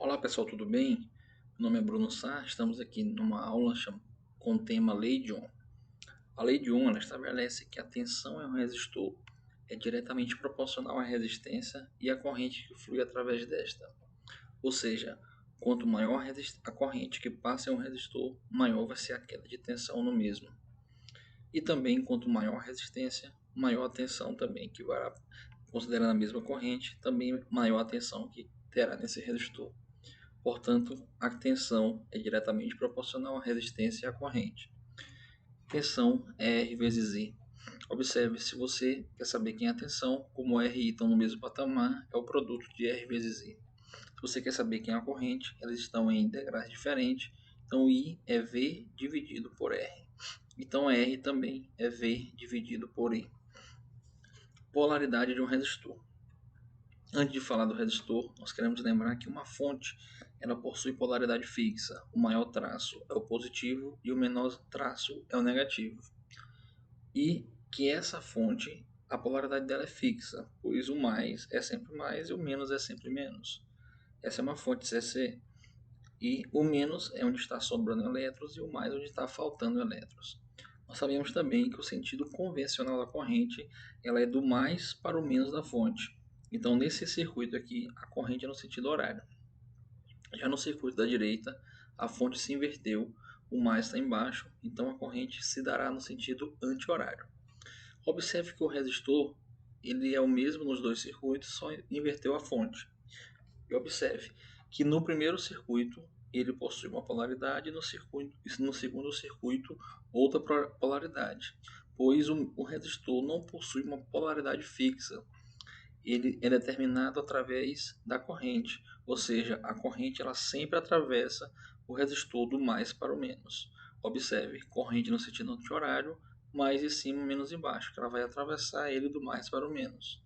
Olá pessoal, tudo bem? Meu nome é Bruno Sá, estamos aqui numa aula com o tema Lei de Ohm. A Lei de Ohm ela estabelece que a tensão em um resistor é diretamente proporcional à resistência e à corrente que flui através desta. Ou seja, quanto maior a corrente que passa em um resistor, maior vai ser a queda de tensão no mesmo. E também, quanto maior a resistência, maior a tensão também, que vai, considerando a mesma corrente, também maior a tensão que terá nesse resistor. Portanto, a tensão é diretamente proporcional à resistência e à corrente. Tensão é R vezes I. Observe, se você quer saber quem é a tensão, como R e I estão no mesmo patamar, é o produto de R vezes I. Se você quer saber quem é a corrente, elas estão em integrais diferentes, então I é V dividido por R. Então R também é V dividido por I. Polaridade de um resistor. Antes de falar do resistor, nós queremos lembrar que uma fonte ela possui polaridade fixa. O maior traço é o positivo e o menor traço é o negativo. E que essa fonte, a polaridade dela é fixa, pois o mais é sempre mais e o menos é sempre menos. Essa é uma fonte CC. E o menos é onde está sobrando elétrons e o mais onde está faltando elétrons. Nós sabemos também que o sentido convencional da corrente ela é do mais para o menos da fonte. Então, nesse circuito aqui, a corrente é no sentido horário. Já no circuito da direita, a fonte se inverteu, o mais está embaixo, então a corrente se dará no sentido anti-horário. Observe que o resistor ele é o mesmo nos dois circuitos, só inverteu a fonte. E observe que no primeiro circuito ele possui uma polaridade e no segundo circuito outra polaridade, pois o resistor não possui uma polaridade fixa. Ele é determinado através da corrente, ou seja, a corrente ela sempre atravessa o resistor do mais para o menos. Observe, corrente no sentido anti-horário, mais em cima, menos embaixo, que ela vai atravessar ele do mais para o menos.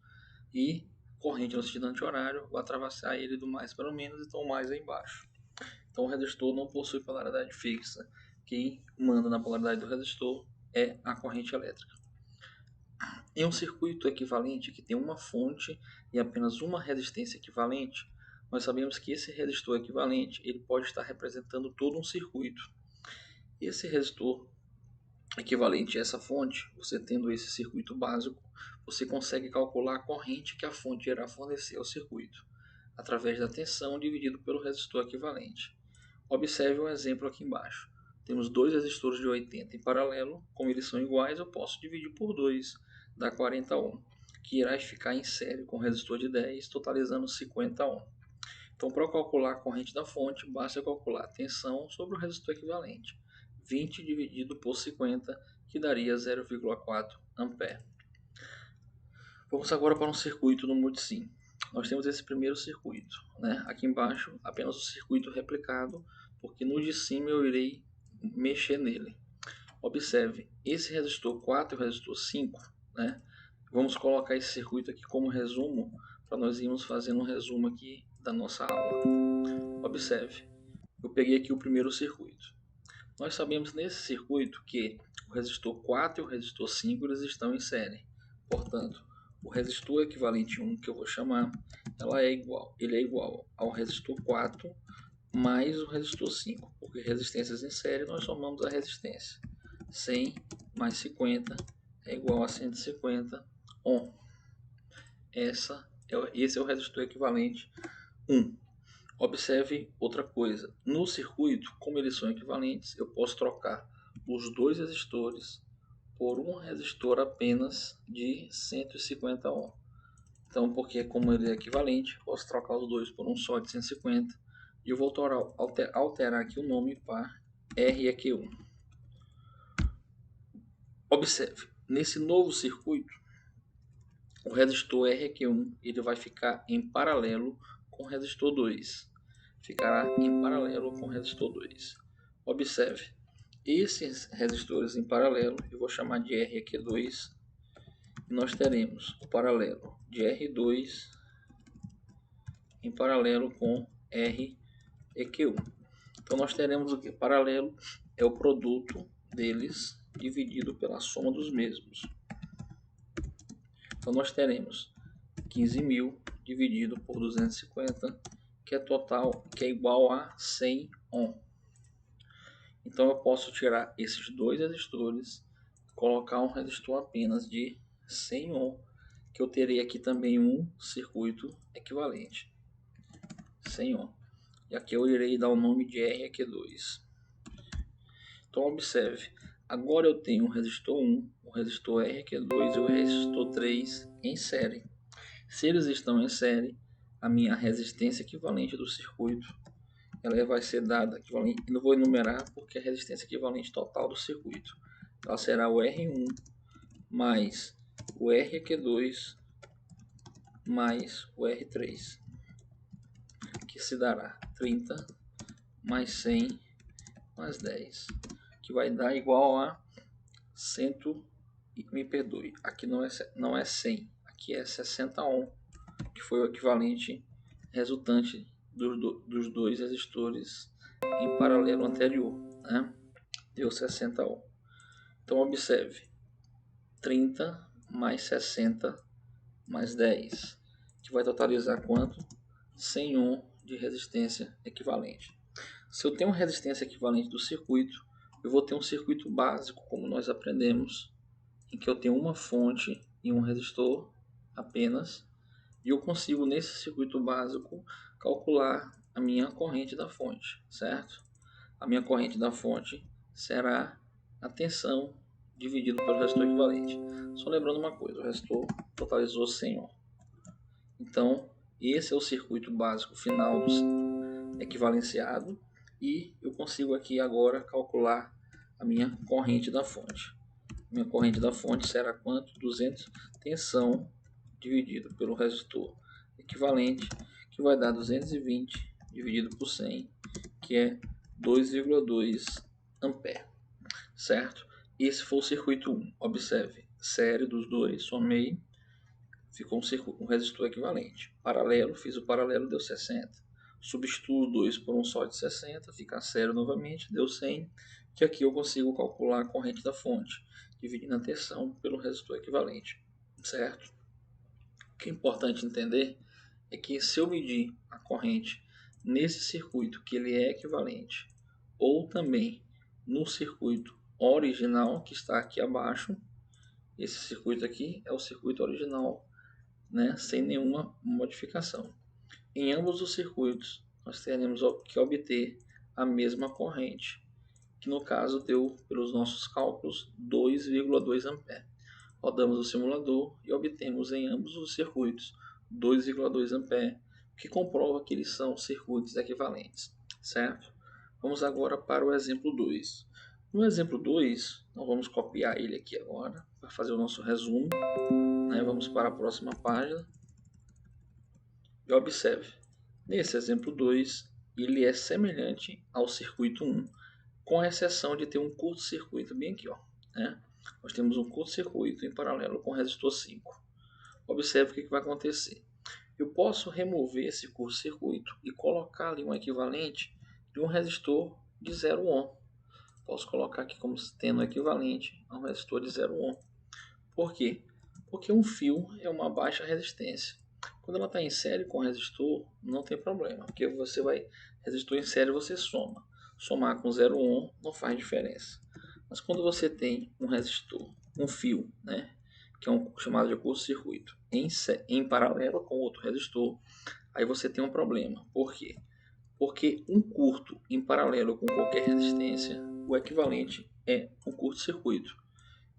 E corrente no sentido anti-horário vai atravessar ele do mais para o menos, então o mais é embaixo. Então o resistor não possui polaridade fixa. Quem manda na polaridade do resistor é a corrente elétrica. Em um circuito equivalente que tem uma fonte e apenas uma resistência equivalente, nós sabemos que esse resistor equivalente ele pode estar representando todo um circuito. Esse resistor equivalente a essa fonte, você tendo esse circuito básico, você consegue calcular a corrente que a fonte irá fornecer ao circuito, através da tensão dividido pelo resistor equivalente. Observe um exemplo aqui embaixo. Temos dois resistores de 80 em paralelo, como eles são iguais, eu posso dividir por 2, dá 40 ohm, que irá ficar em série com o resistor de 10, totalizando 50 ohm. Então, para calcular a corrente da fonte, basta calcular a tensão sobre o resistor equivalente. 20 dividido por 50, que daria 0,4 ampere. Vamos agora para um circuito no multisim. Nós temos esse primeiro circuito, né? Aqui embaixo apenas o circuito replicado, porque no de cima eu irei mexer nele. Observe, esse resistor 4 e o resistor 5, né? Vamos colocar esse circuito aqui como resumo, para nós irmos fazendo um resumo aqui da nossa aula. Observe, eu peguei aqui o primeiro circuito. Nós sabemos nesse circuito que o resistor 4 e o resistor 5 eles estão em série. Portanto, o resistor equivalente 1, que eu vou chamar, ele é igual ao resistor 4 mais o resistor 5, porque resistências em série nós somamos a resistência. 100 mais 50 é igual a 150 ohm. Esse é o resistor equivalente 1. Observe outra coisa, no circuito, como eles são equivalentes, eu posso trocar os dois resistores por um resistor apenas de 150 ohm. Então, porque como ele é equivalente, posso trocar os dois por um só de 150 e eu vou alterar aqui o nome para REQ1. Observe, nesse novo circuito, o resistor REQ1 ele vai ficar em paralelo com o resistor 2. Ficará em paralelo com o resistor 2. Observe, esses resistores em paralelo eu vou chamar de REQ2 e nós teremos o paralelo de R2 em paralelo com REQ1. Então nós teremos o que? Paralelo é o produto deles dividido pela soma dos mesmos. Então nós teremos 15.000 dividido por 250, que é igual a 100 ohm. Então eu posso tirar esses dois resistores, colocar um resistor apenas de 100 ohm, que eu terei aqui também um circuito equivalente, 100 ohm. E aqui eu irei dar o nome de REQ2. Então observe, agora eu tenho o resistor 1, o resistor REQ2 e o resistor 3 em série. Se eles estão em série, a minha resistência equivalente do circuito ela vai ser dada equivalente, não vou enumerar porque é a resistência equivalente total do circuito. Ela será o R1 mais o REQ2 mais o R3, que se dará 30 mais 100 mais 10, que vai dar igual a 100, me perdoe, aqui não é 100, aqui é 60 ohm, que foi o equivalente resultante dos dois resistores em paralelo anterior, né? Deu 60 ohm. Então observe, 30 mais 60 mais 10, que vai totalizar quanto? 100 ohm de resistência equivalente. Se eu tenho uma resistência equivalente do circuito, eu vou ter um circuito básico, como nós aprendemos, em que eu tenho uma fonte e um resistor apenas, e eu consigo nesse circuito básico calcular a minha corrente da fonte, certo? A minha corrente da fonte será a tensão dividido pelo resistor equivalente. Só lembrando uma coisa, o resistor totalizou 100 ohm. Então, esse é o circuito básico final do equivalenciado, e eu consigo aqui agora calcular a minha corrente da fonte. Minha corrente da fonte será quanto? 200 tensão dividido pelo resistor equivalente, que vai dar 220 dividido por 100, que é 2,2 ampere, certo? Esse foi o circuito 1. Observe, série dos dois, somei, ficou um resistor equivalente. Paralelo, fiz o paralelo, deu 60. Substituo 2 por um só de 60, fica sério novamente, deu 100, que aqui eu consigo calcular a corrente da fonte, dividindo a tensão pelo resistor equivalente, certo? O que é importante entender é que se eu medir a corrente nesse circuito que ele é equivalente, ou também no circuito original que está aqui abaixo, esse circuito aqui é o circuito original, né, sem nenhuma modificação. Em ambos os circuitos, nós teremos que obter a mesma corrente, que no caso deu, pelos nossos cálculos, 2,2 A. Rodamos o simulador e obtemos em ambos os circuitos 2,2 A, que comprova que eles são circuitos equivalentes, certo? Vamos agora para o exemplo 2. No exemplo 2, nós vamos copiar ele aqui agora, para fazer o nosso resumo. Vamos para a próxima página. E observe, nesse exemplo 2, ele é semelhante ao circuito 1, com exceção de ter um curto-circuito bem aqui, ó, né? Nós temos um curto-circuito em paralelo com o resistor 5. Observe o que vai acontecer. Eu posso remover esse curto-circuito e colocar ali um equivalente de um resistor de 0 ohm. Posso colocar aqui como tendo equivalente a um resistor de 0 ohm. Por quê? Porque um fio é uma baixa resistência. Quando ela está em série com o resistor, não tem problema, porque você vai, resistor em série você soma. Somar com 0 ohm não faz diferença. Mas quando você tem um resistor, um fio, né, que é chamado de curto-circuito, em paralelo com outro resistor, aí você tem um problema. Por quê? Porque um curto em paralelo com qualquer resistência, o equivalente é um curto-circuito.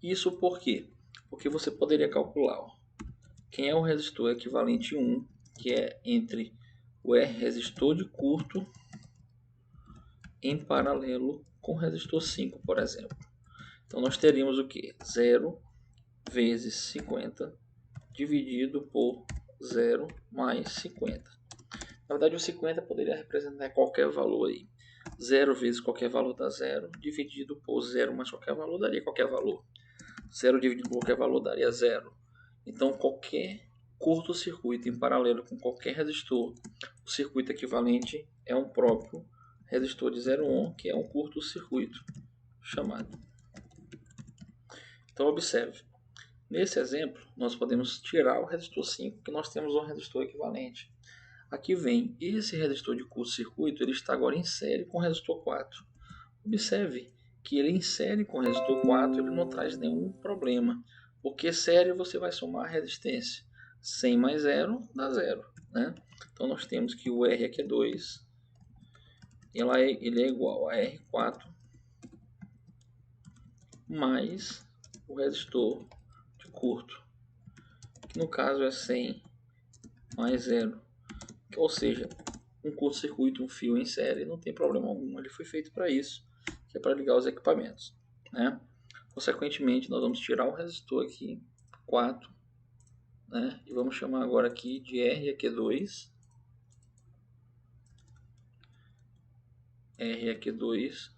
Isso por quê? Porque você poderia calcular, ó, quem é o resistor equivalente 1, que é entre o R resistor de curto em paralelo com o resistor 5, por exemplo. Então nós teríamos o que? 0 vezes 50 dividido por 0 mais 50. Na verdade o 50 poderia representar qualquer valor aí. 0 vezes qualquer valor dá 0, dividido por 0 mais qualquer valor daria qualquer valor. 0 dividido por qualquer valor daria 0. Então qualquer curto-circuito em paralelo com qualquer resistor, o circuito equivalente é um próprio resistor de 0 ohm, que é um curto-circuito chamado. Então observe, nesse exemplo nós podemos tirar o resistor 5, que nós temos um resistor equivalente. Aqui vem esse resistor de curto-circuito, ele está agora em série com o resistor 4. Observe que ele em série com o resistor 4, ele não traz nenhum problema, porque série você vai somar a resistência. 100 mais 0 dá 0. Né? Então nós temos que o R aqui é 2, ele é igual a R4 mais o resistor de curto, que no caso é 100 mais 0. Ou seja, um curto-circuito, um fio em série, não tem problema algum. Ele foi feito para isso, que é para ligar os equipamentos. Né? Consequentemente, nós vamos tirar o resistor aqui, 4, né? E vamos chamar agora aqui de REQ2. REQ2.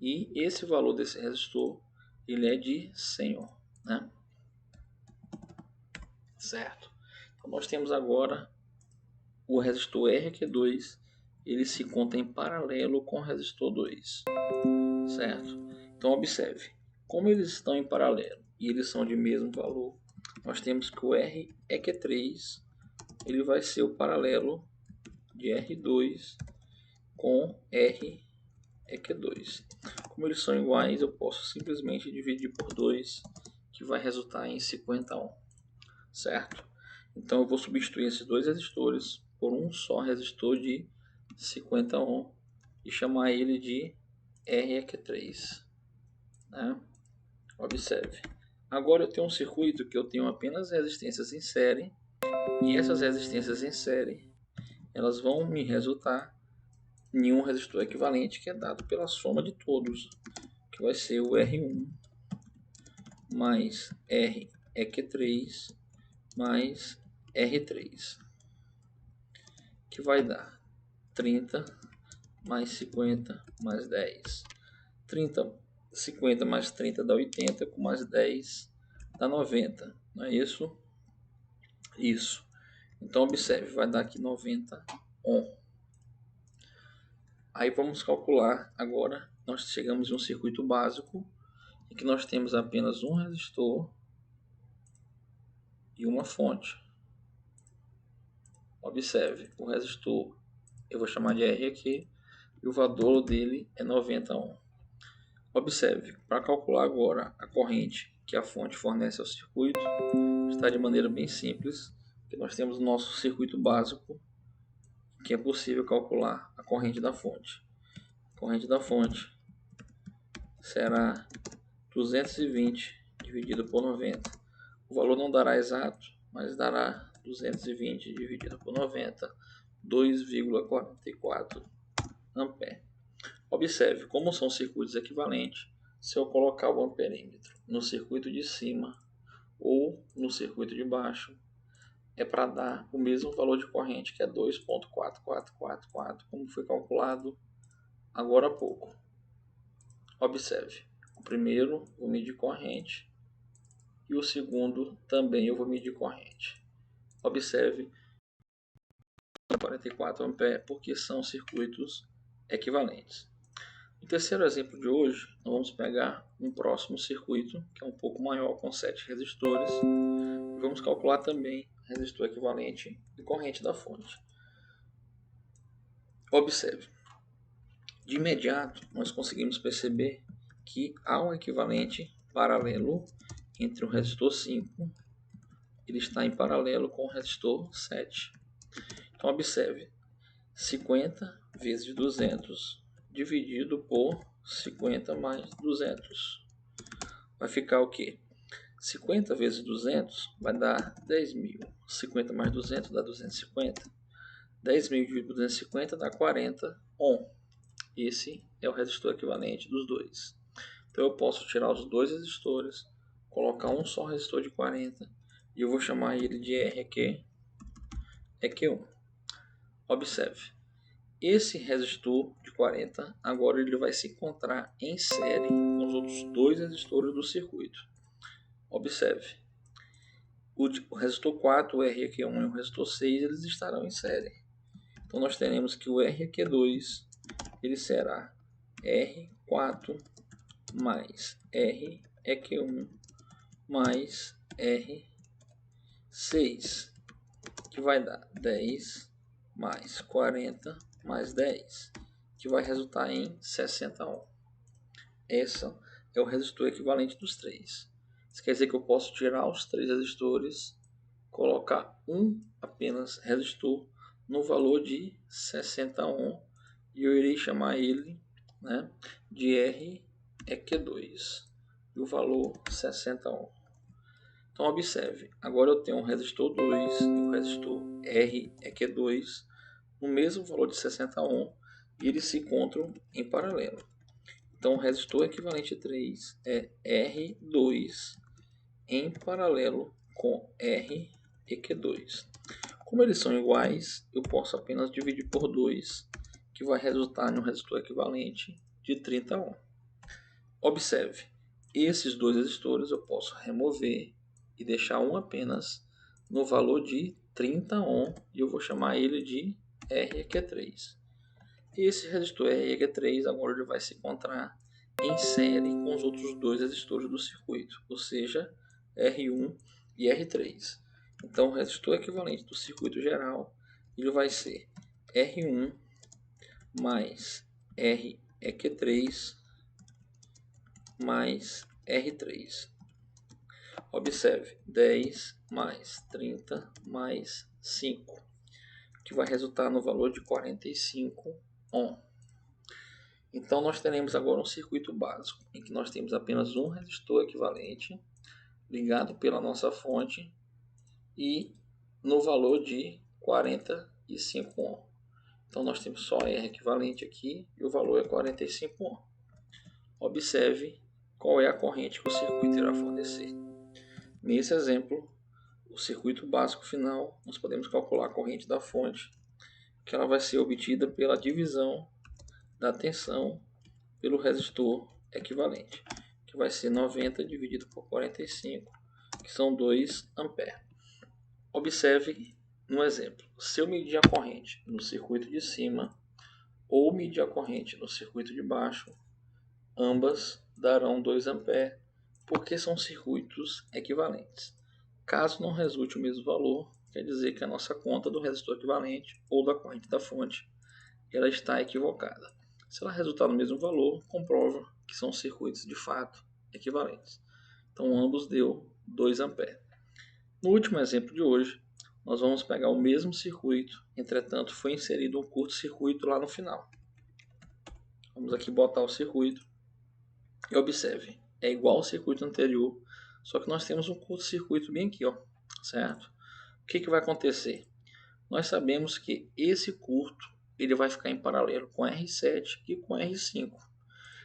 E esse valor desse resistor, ele é de 100 ohm, né? Certo? Então nós temos agora o resistor REQ2, ele se conta em paralelo com o resistor 2, certo? Então observe, como eles estão em paralelo e eles são de mesmo valor, nós temos que o REQ3 ele vai ser o paralelo de R2 com REQ2. Como eles são iguais, eu posso simplesmente dividir por 2, que vai resultar em 50 ohm, certo? Então eu vou substituir esses dois resistores por um só resistor de 50 ohm e chamar ele de REQ3. Né? Observe. Agora eu tenho um circuito que eu tenho apenas resistências em série, e essas resistências em série elas vão me resultar em um resistor equivalente que é dado pela soma de todos, que vai ser o R1 mais REQ3 mais R3, que vai dar 30 mais 50 mais 10. 50 mais 30 dá 80, com mais 10 dá 90, não é isso? Isso. Então observe, vai dar aqui 90 ohm. Aí vamos calcular agora, nós chegamos em um circuito básico em que nós temos apenas um resistor e uma fonte. Observe, o resistor eu vou chamar de R aqui, e o valor dele é 90 ohm. Observe, para calcular agora a corrente que a fonte fornece ao circuito, está de maneira bem simples, que nós temos o nosso circuito básico, que é possível calcular a corrente da fonte. A corrente da fonte será 220 dividido por 90. O valor não dará exato, mas dará 220 dividido por 90, 2,44 ampere. Observe, como são circuitos equivalentes, se eu colocar o amperímetro no circuito de cima ou no circuito de baixo, é para dar o mesmo valor de corrente, que é 2,4444, como foi calculado agora há pouco. Observe, o primeiro vou medir corrente e o segundo também eu vou medir corrente. Observe 44 amperes porque são circuitos equivalentes. No terceiro exemplo de hoje, nós vamos pegar um próximo circuito, que é um pouco maior, com 7 resistores. E vamos calcular também resistor equivalente e corrente da fonte. Observe. De imediato, nós conseguimos perceber que há um equivalente paralelo entre o resistor 5, ele está em paralelo com o resistor 7. Então, observe. 50 vezes 200 dividido por 50 mais 200. Vai ficar o quê? 50 vezes 200 vai dar 10.000. 50 mais 200 dá 250. 10.000 dividido por 250 dá 40 ohm. Esse é o resistor equivalente dos dois. Então eu posso tirar os dois resistores, colocar um só resistor de 40 e eu vou chamar ele de REQ1. Observe. Esse resistor de 40, agora ele vai se encontrar em série com os outros dois resistores do circuito. Observe, o resistor 4, o REQ1 e o resistor 6, eles estarão em série. Então nós teremos que o REQ2 ele será R4 mais REQ1 mais R6. que vai dar 10 mais 40 mais 10, que vai resultar em 60 ohm. Esse é o resistor equivalente dos três. Isso quer dizer que eu posso tirar os três resistores, colocar um apenas resistor no valor de 60 ohm e eu irei chamar ele, né, de REQ2 e o valor 60 ohm. Então observe, agora eu tenho um resistor 2 e o resistor REQ2 no mesmo valor de 60 ohm e eles se encontram em paralelo. Então o resistor equivalente 3 é R2 em paralelo com REQ2. Como eles são iguais, eu posso apenas dividir por 2, que vai resultar em um resistor equivalente de 30 ohm. Observe, esses dois resistores eu posso remover e deixar um apenas no valor de 30 ohm e eu vou chamar ele de REQ3. Esse resistor REQ3 agora ele vai se encontrar em série com os outros dois resistores do circuito, ou seja, R1 e R3. Então o resistor equivalente do circuito geral ele vai ser R1 mais REQ3 mais R3. Observe, 10 mais 30 mais 5, que vai resultar no valor de 45 ohm. Então nós teremos agora um circuito básico, em que nós temos apenas um resistor equivalente, ligado pela nossa fonte, e no valor de 45 ohm. Então nós temos só R equivalente aqui, e o valor é 45 ohm. Observe qual é a corrente que o circuito irá fornecer. Nesse exemplo, o circuito básico final, nós podemos calcular a corrente da fonte, que ela vai ser obtida pela divisão da tensão pelo resistor equivalente, que vai ser 90 dividido por 45, que são 2 A. Observe no exemplo, se eu medir a corrente no circuito de cima ou medir a corrente no circuito de baixo, ambas darão 2 A, porque são circuitos equivalentes. Caso não resulte o mesmo valor, quer dizer que a nossa conta do resistor equivalente ou da corrente da fonte ela está equivocada. Se ela resultar no mesmo valor, comprova que são circuitos de fato equivalentes. Então ambos deu 2 A. No último exemplo de hoje, nós vamos pegar o mesmo circuito, entretanto foi inserido um curto-circuito lá no final. Vamos aqui botar o circuito e observe, é igual ao circuito anterior, só que nós temos um curto-circuito bem aqui, ó, certo? O que vai acontecer? Nós sabemos que esse curto ele vai ficar em paralelo com R7 e com R5.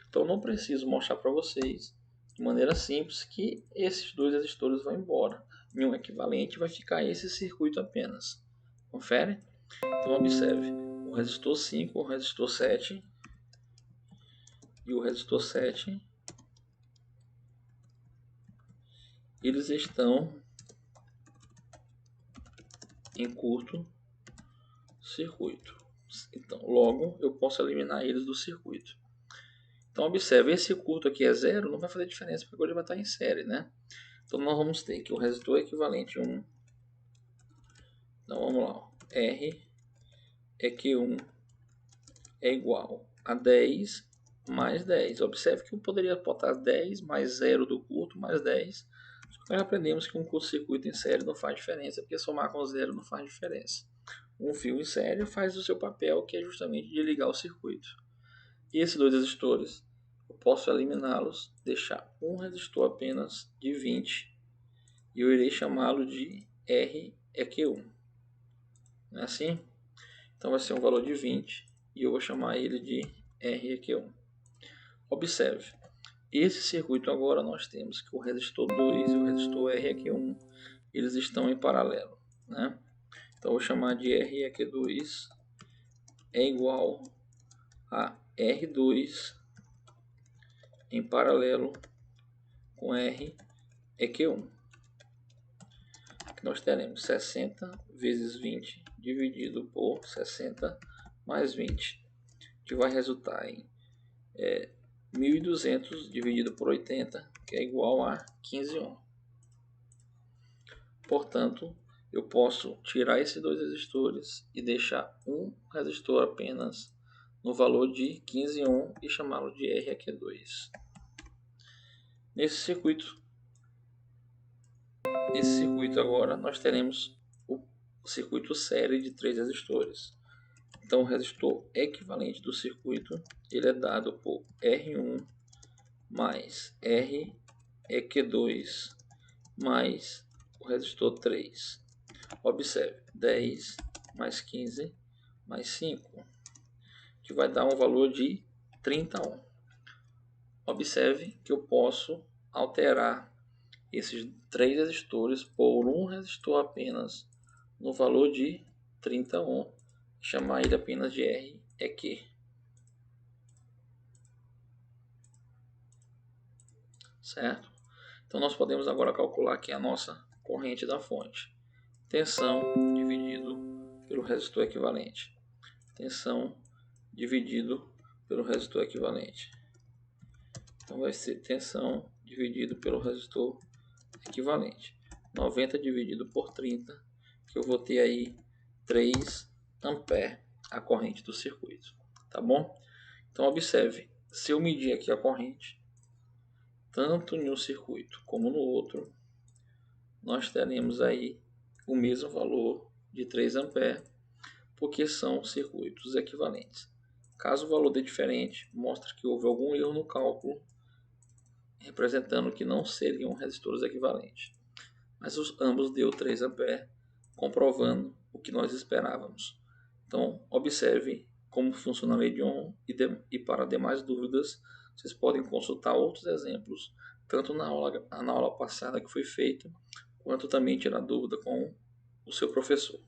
Então não preciso mostrar para vocês de maneira simples que esses dois resistores vão embora. Em um equivalente vai ficar esse circuito apenas. Confere? Então observe, o resistor 5, o resistor 7 e o resistor 7 eles estão em curto circuito. Então, logo eu posso eliminar eles do circuito. Então observe, esse curto aqui é zero, não vai fazer diferença porque agora ele vai estar em série, né? Então nós vamos ter que o resistor equivalente 1. Então vamos lá, R é que 1 é igual a 10 mais 10. Observe que eu poderia botar 10 mais 0 do curto mais 10. Nós aprendemos que um curto-circuito em série não faz diferença, porque somar com zero não faz diferença. Um fio em série faz o seu papel, que é justamente de ligar o circuito. E esses dois resistores, eu posso eliminá-los, deixar um resistor apenas de 20 e eu irei chamá-lo de REQ1. Não é assim? Então vai ser um valor de 20 e eu vou chamar ele de REQ1. Observe, esse circuito agora nós temos que o resistor 2 e o resistor REQ1 eles estão em paralelo, né? Então eu vou chamar de REQ2 é igual a R2 em paralelo com REQ1. Nós teremos 60 vezes 20 dividido por 60 mais 20, que vai resultar em 1.200 dividido por 80, que é igual a 15 ohm. Portanto, eu posso tirar esses dois resistores e deixar um resistor apenas no valor de 15 ohm e chamá-lo de REQ2. Nesse circuito agora nós teremos o circuito série de 3 resistores. Então o resistor equivalente do circuito ele é dado por R1 mais REQ2 mais o resistor 3. Observe, 10 mais 15 mais 5, que vai dar um valor de 30 ohm. Observe que eu posso alterar esses 3 resistores por um resistor apenas no valor de 30 ohm, chamar ele apenas de REQ. Certo? Então nós podemos agora calcular aqui a nossa corrente da fonte. Tensão dividido pelo resistor equivalente. Tensão dividido pelo resistor equivalente. Então vai ser tensão dividido pelo resistor equivalente. 90 dividido por 30, que eu vou ter aí 3 ampere a corrente do circuito. Tá bom? Então observe, se eu medir aqui a corrente, tanto em um circuito como no outro, nós teremos aí o mesmo valor de 3 ampere, porque são circuitos equivalentes. Caso o valor dê diferente, mostra que houve algum erro no cálculo, representando que não seriam resistores equivalentes. Mas ambos deu 3 ampere, comprovando o que nós esperávamos. Então, observe como funciona a lei de Ohm e para demais dúvidas, vocês podem consultar outros exemplos, tanto na aula passada que foi feita, quanto também tirar dúvida com o seu professor.